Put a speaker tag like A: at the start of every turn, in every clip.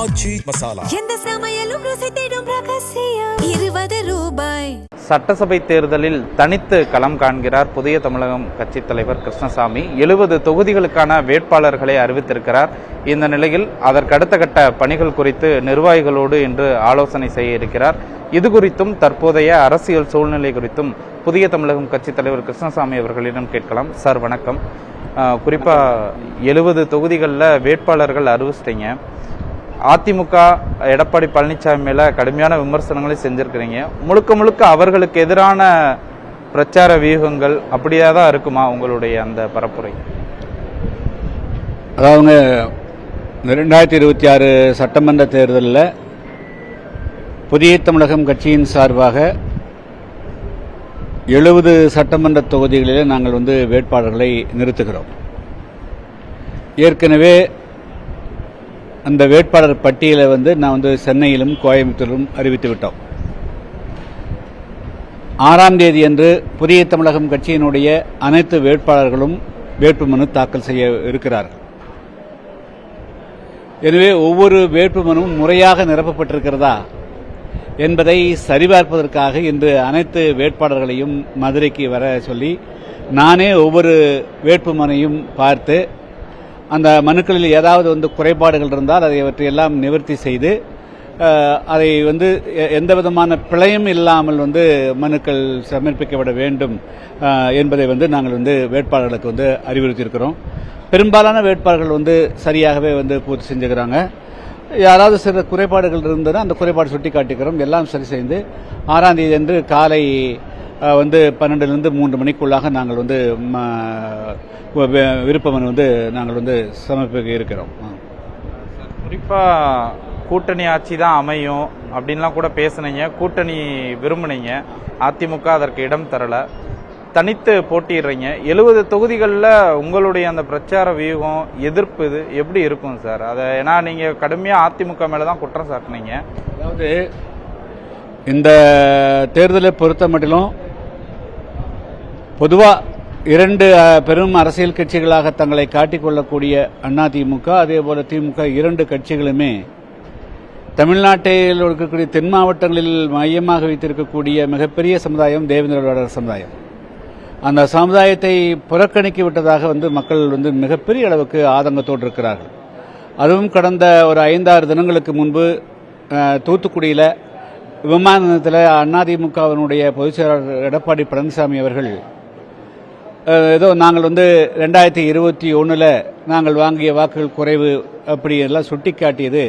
A: ஆச்சி மசாலா.
B: எந்த சமையலும் ருசி தேடும் ரகசியம். 20 ரூபாய்.
C: சட்டசபை தேர்தலில் தனித்து களம் காண்கிறார் புதிய தமிழகம் கட்சி தலைவர் கிருஷ்ணசாமி. 70 தொகுதிகளுக்கான வேட்பாளர்களை அறிவித்திருக்கிறார். இந்த நிலையில் அதற்கடுத்த கட்ட பணிகள் குறித்து நிர்வாகிகளோடு இன்று ஆலோசனை செய்ய இருக்கிறார். இது குறித்தும் தற்போதைய அரசியல் சூழ்நிலை குறித்தும் புதிய தமிழகம் கட்சி தலைவர் கிருஷ்ணசாமி அவர்களிடம் கேட்கலாம். சார் வணக்கம். குறிப்பாக 70 தொகுதிகளில் வேட்பாளர்கள் அறிவிச்சிட்டீங்க. அதிமுக எடப்பாடி பழனிசாமி மேல கடுமையான விமர்சனங்களை செஞ்சிருக்கிறீங்க. முழுக்க முழுக்க அவர்களுக்கு எதிரான பிரச்சார வியூகங்கள் அப்படியே தான் இருக்குமா உங்களுடைய அந்த பரப்புரை?
D: அதாவது 2026 சட்டமன்ற தேர்தலில் புதிய தமிழகம் கட்சியின் சார்பாக 70 சட்டமன்ற தொகுதிகளிலே நாங்கள் வேட்பாளர்களை நிறுத்துகிறோம். ஏற்கனவே அந்த வேட்பாளர் பட்டியலை நான் சென்னையிலும் கோயம்புத்தூரிலும் அறிவித்து விட்டோம். 6ஆம் தேதி அன்று புதிய தமிழகம் கட்சியினுடைய அனைத்து வேட்பாளர்களும் வேட்புமனு தாக்கல் செய்ய இருக்கிறார்கள். எனவே ஒவ்வொரு வேட்புமனுவும் முறையாக நிரப்பப்பட்டிருக்கிறதா என்பதை சரிபார்ப்பதற்காக இன்று அனைத்து வேட்பாளர்களையும் மதுரைக்கு வர சொல்லி நானே ஒவ்வொரு வேட்புமனையும் பார்த்து அந்த மனுக்களில் ஏதாவது குறைபாடுகள் இருந்தால் அதை அவற்றையெல்லாம் நிவர்த்தி செய்து அதை எந்த விதமான பிழையும் இல்லாமல் மனுக்கள் சமர்ப்பிக்கப்பட வேண்டும் என்பதை நாங்கள் வேட்பாளர்களுக்கு அறிவுறுத்தியிருக்கிறோம். பெரும்பாலான வேட்பாளர்கள் சரியாகவே பூர்த்தி செஞ்சுக்கிறாங்க. யாராவது சில குறைபாடுகள் இருந்ததுன்னா அந்த குறைபாடு சுட்டி காட்டிக்கிறோம். எல்லாம் சரி செய்து 6ஆம் தேதி அன்று காலை 12லிருந்து 3 மணிக்குள்ளாக நாங்கள் விருப்பமனு நாங்கள் சமர்ப்பிக்க இருக்கிறோம்.
C: குறிப்பா கூட்டணி ஆட்சி தான் அமையும் அப்படின்லாம் கூட பேசுனீங்க. கூட்டணி விரும்புனீங்க. அதிமுக அதற்கு இடம் தரல. தனித்து போட்டிடுறீங்க. 70 தொகுதிகளில் உங்களுடைய அந்த பிரச்சார வியூகம் எதிர்ப்பு இது எப்படி இருக்கும் சார்? அதை ஏன்னா நீங்க கடுமையா அதிமுக மேலதான் குற்றம் சாட்டினீங்க.
D: அதாவது இந்த தேர்தலை பொறுத்த மட்டிலும் பொதுவாக 2 பெரும் அரசியல் கட்சிகளாக தங்களை காட்டிக்கொள்ளக்கூடிய அதிமுக அதேபோல திமுக 2 கட்சிகளுமே தமிழ்நாட்டில் இருக்கக்கூடிய தென் மாவட்டங்களில் மையமாக வைத்திருக்கக்கூடிய மிகப்பெரிய சமுதாயம் தேவேந்திர சமுதாயம். அந்த சமுதாயத்தை புறக்கணிக்க விட்டதாக மக்கள் மிகப்பெரிய அளவுக்கு ஆதங்கத்தோடு இருக்கிறார்கள். அதுவும் கடந்த ஒரு 5-6 தினங்களுக்கு முன்பு தூத்துக்குடியில் விமான நிலையத்தில் அதிமுகவினுடைய பொதுச் செயலாளர் எடப்பாடி பழனிசாமி அவர்கள் ஏதோ நாங்கள் 2021 நாங்கள் வாங்கிய வாக்குகள் குறைவு அப்படி எல்லாம் சுட்டிக்காட்டியது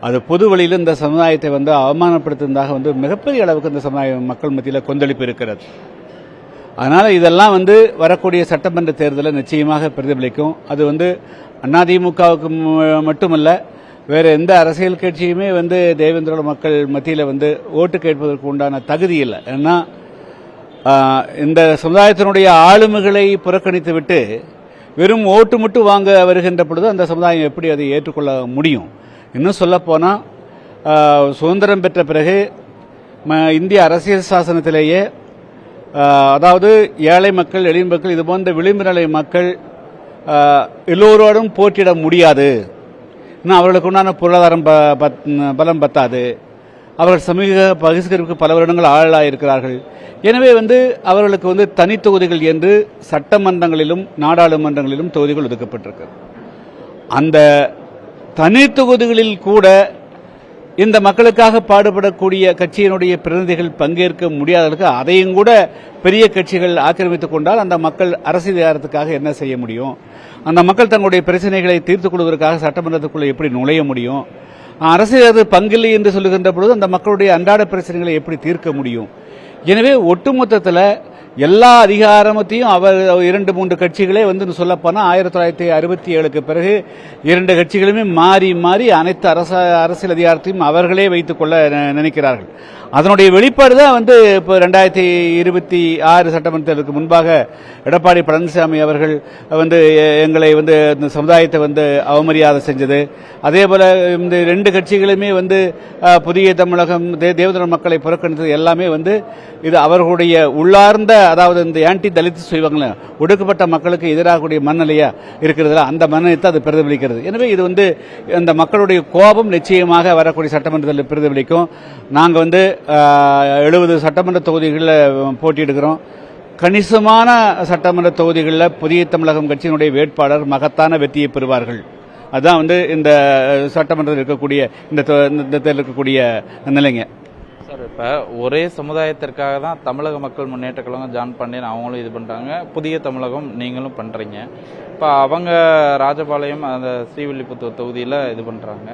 D: அது பொது வழியில் இந்த சமுதாயத்தை அவமானப்படுத்துவதாக மிகப்பெரிய அளவுக்கு இந்த சமுதாய மக்கள் மத்தியில் கொந்தளிப்பு இருக்கிறது. அதனால் இதெல்லாம் வரக்கூடிய சட்டமன்ற தேர்தலில் நிச்சயமாக பிரதிபலிக்கும். அது அதிமுகவுக்கு மட்டுமல்ல, வேறு எந்த அரசியல் கட்சியுமே தேவேந்திர மக்கள் மத்தியில் ஓட்டு கேட்பதற்கு உண்டான தகுதி இல்லை. ஏன்னா இந்த சமுதாயத்தினுடைய ஆளுமைகளை புறக்கணித்து விட்டு வெறும் ஓட்டு மட்டும் வாங்க வருகின்ற பொழுது அந்த சமுதாயம் எப்படி அதை ஏற்றுக்கொள்ள முடியும்? இன்னும் சொல்லப்போனால் சுதந்திரம் பெற்ற பிறகு இந்திய அரசியல் சாசனத்திலேயே அதாவது ஏழை மக்கள் எளிய மக்கள் இதுபோன்ற விளிம்பு நிலை மக்கள் எல்லோரோடும் போட்டியிட முடியாது, இன்னும் அவர்களுக்கு உண்டான பொருளாதாரம் பலம் பத்தாது, அவர்கள் சமூக பகிஷ்கரிப்புக்கு பல வருடங்கள் ஆளாயிருக்கிறார்கள். எனவே அவர்களுக்கு தனி தொகுதிகள் என்று சட்டமன்றங்களிலும் நாடாளுமன்றங்களிலும் தொகுதிகள் ஒதுக்கப்பட்டிருக்கு. அந்த தனி தொகுதிகளில் கூட இந்த மக்களுக்காக பாடுபடக்கூடிய கட்சியினுடைய பிரதிநிதிகள் பங்கேற்க முடியாதவர்களுக்கு அதையும் கூட பெரிய கட்சிகள் ஆக்கிரமித்துக் கொண்டால் அந்த மக்கள் அரசியலுக்காக என்ன செய்ய முடியும்? அந்த மக்கள் தங்களுடைய பிரச்சனைகளை தீர்த்துக் கொள்வதற்காக சட்டமன்றத்துக்குள்ள எப்படி நுழைய முடியும்? அரசியல் பங்கில்லை என்று சொல்லுகின்ற பொழுது அந்த மக்களுடைய அன்றாட பிரச்சனைகளை எப்படி தீர்க்க முடியும்? எனவே ஒட்டுமொத்தத்தில் எல்லா அதிகாரத்தையும் அவர் 2-3 கட்சிகளே சொல்லப்போனால் 1967க்கு பிறகு 2 கட்சிகளுமே மாறி மாறி அனைத்து அரசியல் அதிகாரத்தையும் அவர்களே வைத்துக் கொள்ள நினைக்கிறார்கள். அதனுடைய வெளிப்பாடு தான் இப்போ 2026 சட்டமன்றத்திற்கு முன்பாக எடப்பாடி பழனிசாமி அவர்கள் எங்களை இந்த சமுதாயத்தை அவமரியாதை செஞ்சது. அதே போல இந்த 2 கட்சிகளுமே புதிய தமிழகம் தேவேந்திர மக்களை புறக்கணித்தது எல்லாமே இது அவர்களுடைய உள்ளார்ந்த அதாவது இந்த ஆன்டி தலித் செய்வாங்களே, ஒடுக்கப்பட்ட மக்களுக்கு எதிராகக்கூடிய மனநிலையா இருக்கிறதுல அந்த மனநிலையத்தை அது பிரதிபலிக்கிறது. எனவே இது வந்து அந்த மக்களுடைய கோபம் நிச்சயமாக வரக்கூடிய சட்டமன்றத்தில் பிரதிபலிக்கும். நாங்கள் வந்து 70 சட்டமன்ற தொகுதிகளில் போட்டியிடுகிறோம். கணிசமான சட்டமன்ற தொகுதிகளில் புதிய தமிழகம் கட்சியினுடைய வேட்பாளர் மகத்தான வெற்றியை பெறுவார்கள். அதுதான் வந்து இந்த சட்டமன்றத்தில் இருக்கக்கூடிய இந்த தேர்தலில் இருக்கக்கூடிய நிலைங்க.
C: சார், இப்போ ஒரே சமுதாயத்திற்காக தான் தமிழக மக்கள் முன்னேற்ற கழகம் ஜான் பாண்டியன் அவங்களும் இது பண்ணுறாங்க, புதிய தமிழகம் நீங்களும் பண்ணுறீங்க. இப்போ அவங்க ராஜபாளையம் அந்த ஸ்ரீவில்லிபுத்தூர் தொகுதியில் இது பண்ணுறாங்க,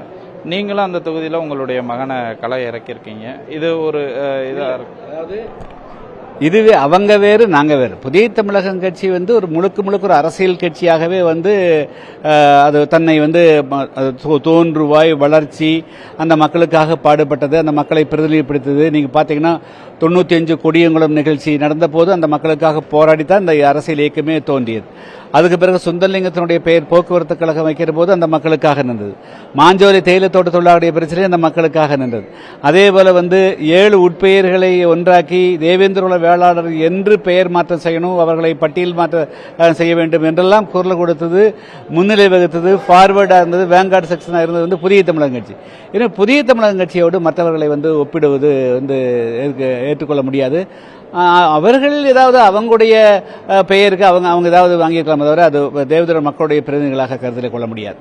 C: நீங்களும் அந்த தொகுதியில் உங்களுடைய மகனை களை இறக்கியிருக்கீங்க. இது ஒரு இதாக இருக்கு.
D: அதாவது இதுவே அவங்க வேறு நாங்கள் வேறு. புதிய தமிழகம் கட்சி வந்து ஒரு முழுக்க ஒரு அரசியல் கட்சியாகவே வந்து அது தன்னை வந்து தோன்றுவாய் வளர்ச்சி அந்த மக்களுக்காக பாடுபட்டது, அந்த மக்களை பிரதிநிதிப்படுத்தது. நீங்கள் பார்த்தீங்கன்னா 95 கொடியங்குளம் நிகழ்ச்சி நடந்த போது அந்த மக்களுக்காக போராடித்தான் இந்த அரசியல் இயக்கமே தோன்றியது. அதுக்கு பிறகு சுந்தரலிங்கத்தினுடைய பெயர் போக்குவரத்து கழகம் வைக்கிற போது அந்த மக்களுக்காக நின்றது. மாஞ்சோலை தேயிலை தோட்ட தொழிலாளருடைய பிரச்சனை அந்த மக்களுக்காக நின்றது. அதே போல வந்து 7 உட்பெயர்களை ஒன்றாக்கி தேவேந்திர வேளாளர் என்று பெயர் மாற்றம் செய்யணும், அவர்களை பட்டியல் மாற்றம் செய்ய வேண்டும் என்றெல்லாம் குரல் கொடுத்தது, முன்னிலை வகுத்தது, ஃபார்வர்டாக இருந்தது, வேங்கார்டு செக்ஷனாக இருந்தது வந்து புதிய தமிழகம் கட்சி. எனவே புதிய தமிழகம் கட்சியோடு மற்றவர்களை வந்து ஒப்பிடுவது வந்து ஏற்றுக்கொள்ள முடியாது. அவர்கள் ஏதாவது அவங்களுடைய பெயருக்கு அவங்க ஏதாவது வாங்கியிருக்கலாம், தவிர அது தேவேந்திர மக்களுடைய பிரதிநிதிகளாக கருத்தில் கொள்ள முடியாது.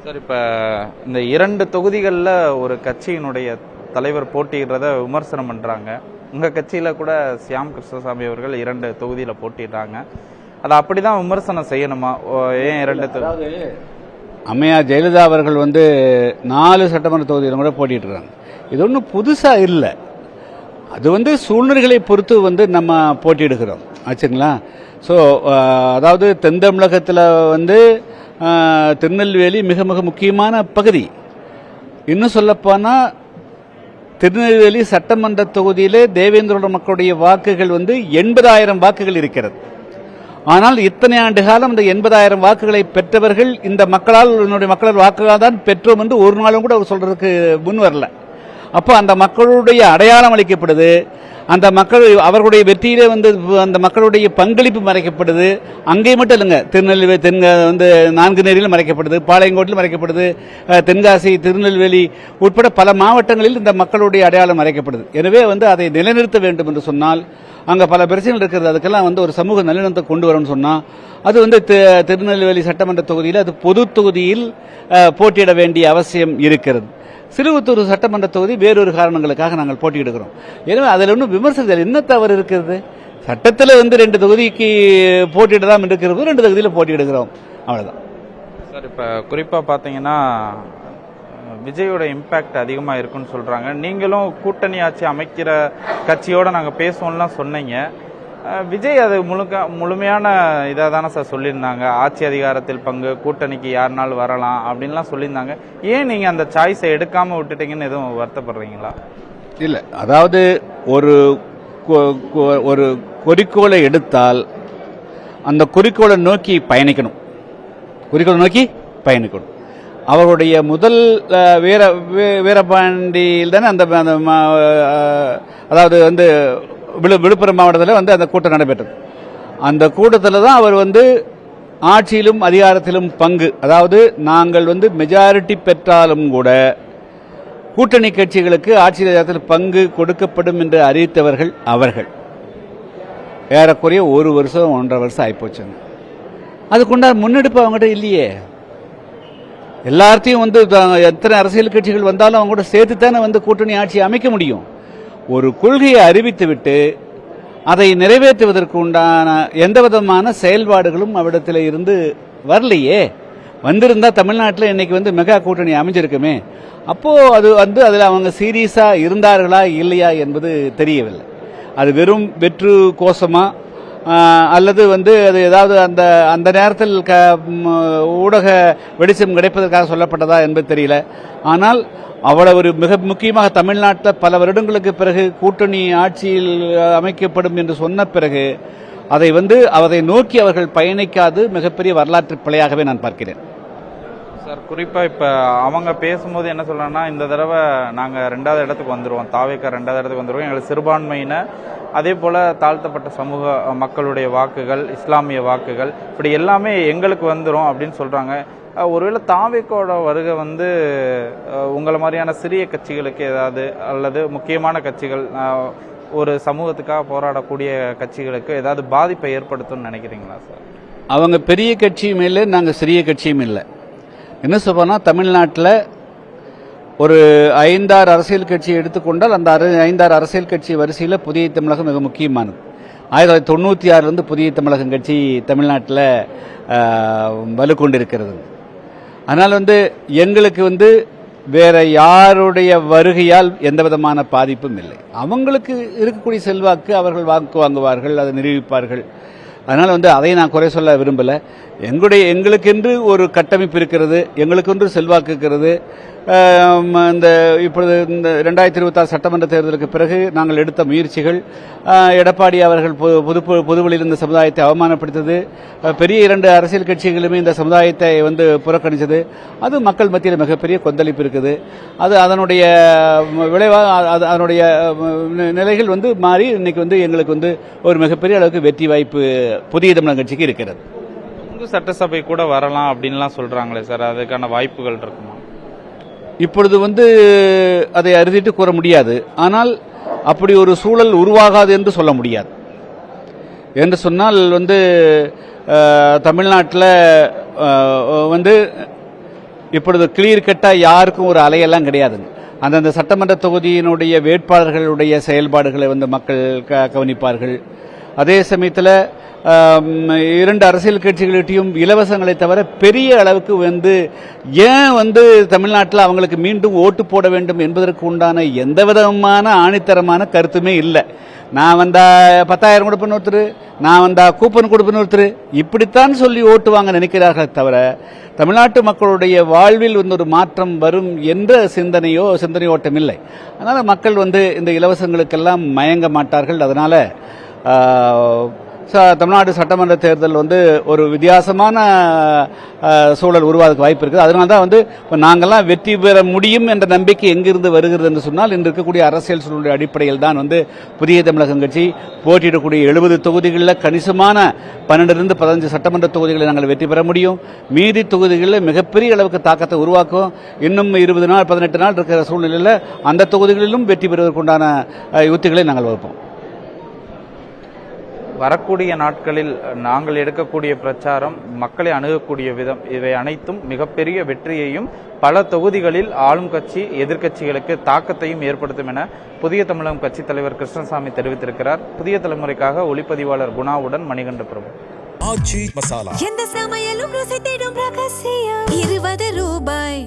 C: சார், இப்போ இந்த 2 தொகுதிகளில் ஒரு கட்சியினுடைய தலைவர் போட்டியிடுறத விமர்சனம் பண்ணுறாங்க. உங்கள் கட்சியில் கூட சியாம் கிருஷ்ணசாமி அவர்கள் 2 தொகுதியில் போட்டிடுறாங்க. அதை அப்படிதான் விமர்சனம் செய்யணுமா? ஏன் 2 தொகுதி?
D: அம்மையார் ஜெயலலிதா அவர்கள் வந்து 4 சட்டமன்ற தொகுதியில் கூட போட்டிட்டுருக்காங்க. இது ஒன்றும் புதுசாக இல்லை. அது வந்து சூழ்நிலைகளை பொறுத்து வந்து நம்ம போட்டியிடுகிறோம் ஆச்சுங்களா. ஸோ அதாவது தென் தமிழகத்தில் வந்து திருநெல்வேலி மிக முக்கியமான பகுதி. இன்னும் சொல்லப்போனால் திருநெல்வேலி சட்டமன்ற தொகுதியிலே தேவேந்திரோட மக்களுடைய வாக்குகள் வந்து 80,000 வாக்குகள் இருக்கிறது. ஆனால் இத்தனை ஆண்டு காலம் இந்த 80,000 வாக்குகளை பெற்றவர்கள் இந்த மக்களால் வாக்குகளால் தான் பெற்றோம் என்று ஒரு நாளும் கூட சொல்றதுக்கு முன் வரல. அப்போ அந்த மக்களுடைய அடையாளம் அளிக்கப்படுது, அந்த மக்கள் அவர்களுடைய வெற்றியிலே வந்து அந்த மக்களுடைய பங்களிப்பு மறைக்கப்படுது. அங்கே மட்டும் இல்லைங்க, திருநெல்வேலி வந்து 4 நேரிலும் மறைக்கப்படுது, பாளையங்கோட்டில் மறைக்கப்படுது, தென்காசி, திருநெல்வேலி உட்பட பல மாவட்டங்களில் இந்த மக்களுடைய அடையாளம் மறைக்கப்படுது. எனவே வந்து அதை நிலைநிறுத்த வேண்டும் என்று சொன்னால் அங்கே பல பிரச்சனைகள் இருக்கிறது. அதுக்கெல்லாம் வந்து ஒரு சமூக நல்லிணத்தை கொண்டு வரணும்னு சொன்னால் அது வந்து திருநெல்வேலி சட்டமன்ற தொகுதியில் அது பொது தொகுதியில் போட்டியிட வேண்டிய அவசியம் இருக்கிறது. சிறுவத்தூர் சட்டமன்ற தொகுதி வேறொரு காரணங்களுக்காக நாங்கள் போட்டியிடுகிறோம். எனவே அதில் ஒன்றும் விமர்சனத்தில் என்ன தவறு இருக்கிறது? சட்டத்தில் வந்து 2 தொகுதிக்கு போட்டியிடலாம் இருக்கிறது, 2 தொகுதியில் போட்டியிடுகிறோம், அவ்வளோதான்.
C: சார், இப்போ குறிப்பாக பார்த்தீங்கன்னா விஜயோட இம்பேக்ட் அதிகமாக இருக்குன்னு சொல்கிறாங்க. நீங்களும் கூட்டணி ஆட்சி அமைக்கிற கட்சியோடு நாங்கள் பேசுவோம்லாம் சொன்னீங்க. விஜய் அது முழுமையான இதாக தானே சார் சொல்லியிருந்தாங்க, ஆட்சி அதிகாரத்தில் பங்கு, கூட்டணிக்கு யாருனாலும் வரலாம் அப்படின்லாம் சொல்லியிருந்தாங்க. ஏன் நீங்கள் அந்த சாய்ஸை எடுக்காமல் விட்டுட்டீங்கன்னு எதுவும் வருத்தப்படுறீங்களா?
D: இல்லை, அதாவது ஒரு குறிக்கோளை எடுத்தால் அந்த குறிக்கோளை நோக்கி பயணிக்கணும். அவருடைய முதல் வீரபாண்டியில் தானே அந்த அதாவது வந்து விழுப்புரம் மாவட்டத்தில் வந்து அந்த கூட்டம் நடைபெற்றது. அந்த கூட்டத்தில் தான் அவர் வந்து ஆட்சியிலும் அதிகாரத்திலும் பங்கு, அதாவது நாங்கள் வந்து மெஜாரிட்டி பெற்றாலும் கூட கூட்டணி கட்சிகளுக்கு ஆட்சி அதிகாரத்தில் பங்கு கொடுக்கப்படும் என்று அறிவித்தவர்கள் அவர்கள். ஏறக்குறைய 1 வருஷம் 1.5 வருஷம் ஆகிப்போச்சுங்க. அதுக்குண்டான முன்னெடுப்பு அவங்ககிட்ட இல்லையே. எல்லாத்தையும் வந்து எத்தனை அரசியல் கட்சிகள் வந்தாலும் அவங்க கூட சேர்த்து தானே வந்து கூட்டணி ஆட்சி அமைக்க முடியும். ஒரு கொள்கையை அறிவித்துவிட்டு அதை நிறைவேற்றுவதற்கு உண்டான எந்த விதமான செயல்பாடுகளும் அவ்விடத்தில் இருந்து வரலையே. வந்திருந்தா தமிழ்நாட்டில் இன்னைக்கு வந்து மெகா கூட்டணி அமைஞ்சிருக்குமே. அப்போ அது வந்து அதில் அவங்க சீரியஸா இருந்தார்களா இல்லையா என்பது தெரியவில்லை. அது வெறும் வெற்று கோஷமா அல்லது வந்து அது ஏதாவது அந்த நேரத்தில் ஊடக வெளிச்சம் கிடைப்பதற்காக சொல்லப்பட்டதா என்பது தெரியல. ஆனால் அவ்வளவு ஒரு மிக முக்கியமாக தமிழ்நாட்டில் பல வருடங்களுக்கு பிறகு கூட்டணி ஆட்சியில் அமைக்கப்படும் என்று சொன்ன பிறகு அதை நோக்கி அவர்கள் பயணிக்காது மிகப்பெரிய வரலாற்று பிழையாகவே நான் பார்க்கிறேன்.
C: சார், குறிப்பாக இப்போ அவங்க பேசும்போது என்ன சொல்கிறாங்கன்னா, இந்த தடவை நாங்கள் 2வது இடத்துக்கு வந்துடுவோம், தாவேக்கா 2வது இடத்துக்கு வந்துடுவோம், எங்களுக்கு சிறுபான்மையினர் அதே போல் தாழ்த்தப்பட்ட சமூக மக்களுடைய வாக்குகள், இஸ்லாமிய வாக்குகள் இப்படி எல்லாமே எங்களுக்கு வந்துடும் அப்படின்னு சொல்கிறாங்க. ஒருவேளை தாவேக்கோட வருகை வந்து உங்களை மாதிரியான சிறிய கட்சிகளுக்கு ஏதாவது அல்லது முக்கியமான கட்சிகள் ஒரு சமூகத்துக்காக போராடக்கூடிய கட்சிகளுக்கு ஏதாவது பாதிப்பை ஏற்படுத்தும்னு நினைக்கிறீங்களா சார்?
D: அவங்க பெரிய கட்சியும் இல்லை, நாங்கள் சிறிய கட்சியும் இல்லை. என்ன சொல்றோம்னா, தமிழ்நாட்டில் ஒரு 5-6 அரசியல் கட்சியை எடுத்துக்கொண்டால் அந்த 5-6 அரசியல் கட்சி வரிசையில் புதிய தமிழகம் மிக முக்கியமானது. 1996 புதிய தமிழகம் கட்சி தமிழ்நாட்டில் வலுக்கொண்டிருக்கிறது. அதனால் எங்களுக்கு வேற யாருடைய வருகையால் எந்த விதமான பாதிப்பும் இல்லை. அவங்களுக்கு இருக்கக்கூடிய செல்வாக்கு, அவர்கள் வாக்கு வாங்குவார்கள், அதை நிரூபிப்பார்கள். அதனால் அதை நான் குறை சொல்ல விரும்பலை. எங்களுக்கென்று ஒரு கட்டமைப்பு இருக்கிறது, எங்களுக்கென்று செல்வாக்கு இருக்கிறது. இப்பொழுது இந்த 2026 சட்டமன்ற தேர்தலுக்கு பிறகு நாங்கள் எடுத்த முயற்சிகள், எடப்பாடி அவர்கள் பொதுவெளியில் இந்த சமுதாயத்தை அவமானப்படுத்தது, பெரிய 2 அரசியல் கட்சிகளுமே இந்த சமுதாயத்தை புறக்கணித்தது, அது மக்கள் மத்தியில் மிகப்பெரிய கொந்தளிப்பு இருக்குது. அது அதனுடைய விளைவாக அதனுடைய நிலைகள் மாறி இன்னைக்கு எங்களுக்கு ஒரு மிகப்பெரிய அளவுக்கு வெற்றி வாய்ப்பு புதிய தமிழகம் கட்சிக்கு இருக்கிறது.
C: சட்டசபை கூட வரலாம் அப்படின்லாம் சொல்றாங்களே சார், அதுக்கான வாய்ப்புகள் இருக்குமா?
D: இப்பொழுது அதை அறுதிட்டு கூற முடியாது. ஆனால் அப்படி ஒரு சூழல் உருவாகாது என்று சொல்ல முடியாது. என்று சொன்னால் தமிழ்நாட்டில் இப்பொழுது கிளியர் கட்டாக யாருக்கும் ஒரு அலையெல்லாம் கிடையாதுங்க. அந்தந்த சட்டமன்ற தொகுதியினுடைய வேட்பாளர்களுடைய செயல்பாடுகளை மக்கள் கவனிப்பார்கள். அதே சமயத்தில் 2 அரசியல் கட்சிகளிட்டையும் இலவசங்களை தவிர பெரிய அளவுக்கு ஏன் தமிழ்நாட்டில் அவங்களுக்கு மீண்டும் ஓட்டு போட வேண்டும் என்பதற்கு உண்டான எந்த விதமான ஆணித்தரமான கருத்துமே இல்லை. நான் வந்தா 10,000 கொடுப்பேன்னு ஒருத்தர், நான் வந்தா கூப்பன் கொடுப்பேன்னு ஒருத்தர், இப்படித்தான் சொல்லி ஓட்டு வாங்க நினைக்கிறார்கள் தவிர தமிழ்நாட்டு மக்களுடைய வாழ்வில் ஒரு மாற்றம் வரும் என்ற சிந்தனையோட்டம் இல்லை. அதனால மக்கள் இந்த இலவசங்களுக்கெல்லாம் மயங்க மாட்டார்கள். அதனால தமிழ்நாடு சட்டமன்ற தேர்தல் ஒரு வித்தியாசமான சூழல் உருவாதுக்கு வாய்ப்பு இருக்குது. அதனால தான் இப்போ நாங்கள்லாம் வெற்றி பெற முடியும் என்ற நம்பிக்கை எங்கிருந்து வருகிறது என்று சொன்னால், இன்று இருக்கக்கூடிய அரசியல் சூழலுடைய அடிப்படையில் தான் புதிய தமிழகம் கட்சி போட்டியிடக்கூடிய 70 தொகுதிகளில் கணிசமான 12-15 சட்டமன்ற தொகுதிகளை நாங்கள் வெற்றி பெற முடியும். மீதி தொகுதிகளில் மிகப்பெரிய அளவுக்கு தாக்கத்தை உருவாக்கும். இன்னும் 20 நாள் 18 நாள் இருக்கிற சூழ்நிலையில் அந்த தொகுதிகளிலும் வெற்றி பெறுவதற்குண்டான யுத்திகளை நாங்கள் வகுப்போம்.
C: வரக்கூடிய நாட்களில் நாங்கள் எடுக்கக்கூடிய பிரச்சாரம், மக்களை அணுகக்கூடிய விதம், இவை அனைத்தும் மிகப்பெரிய வெற்றியையும் பல தொகுதிகளில் ஆளும் கட்சி எதிர்க்கட்சிகளுக்கு தாக்கத்தையும் ஏற்படுத்தும் என புதிய தமிழகம் கட்சி தலைவர் கிருஷ்ணசாமி தெரிவித்திருக்கிறார். புதிய தலைமுறைக்காக ஒளிப்பதிவாளர் குணாவுடன் மணிகண்ட பிரபு.
B: எந்த சமையலும் ருசி தேடும் ரகசியம் 20 ரூபாய்.